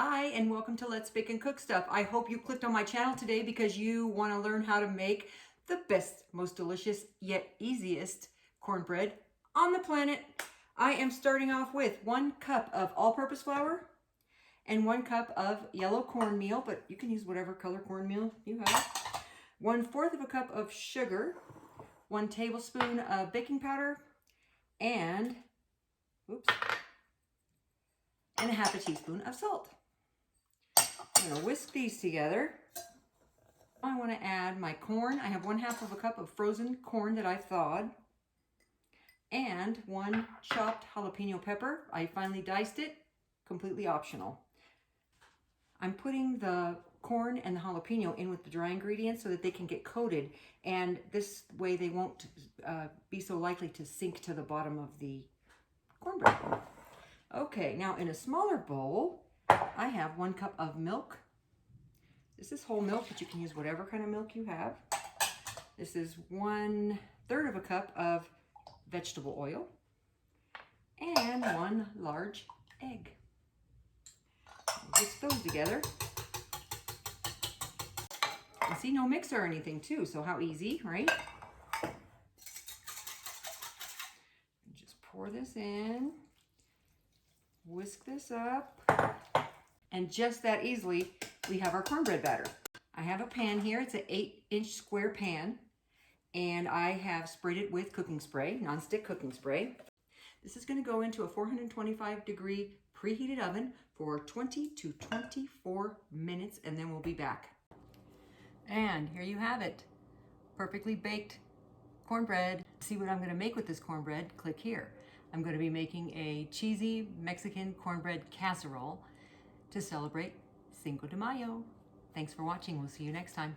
Hi, and welcome to Let's Bake and Cook Stuff. I hope you clicked on my channel today because you want to learn how to make the best, most delicious, yet easiest cornbread on the planet. I am starting off with 1 cup of all-purpose flour and 1 cup of yellow cornmeal, but you can use whatever color cornmeal you have. 1/4 of a cup of sugar, 1 tablespoon of baking powder, and, and 1/2 teaspoon of salt. I'm going to whisk these together. I want to add my corn. I have 1/2 of a cup of frozen corn that I thawed, and 1 chopped jalapeno pepper. I finely diced it, completely optional. I'm putting the corn and the jalapeno in with the dry ingredients so that they can get coated, and this way they won't be so likely to sink to the bottom of the cornbread. Okay, now in a smaller bowl, I have 1 cup of milk. This is whole milk, but you can use whatever kind of milk you have. This is 1/3 of a cup of vegetable oil and 1 large egg. Whisk those together. And see, no mixer or anything too, so how easy, right? Just pour this in, whisk this up. And just that easily, we have our cornbread batter. I have a pan here. It's an 8-inch square pan, and I have sprayed it with cooking spray, nonstick cooking spray. This is going to go into a 425-degree preheated oven for 20 to 24 minutes, and then we'll be back. And here you have it, perfectly baked cornbread. See what I'm going to make with this cornbread? Click here. I'm going to be making a cheesy Mexican cornbread casserole to celebrate Cinco de Mayo. Thanks for watching. We'll see you next time.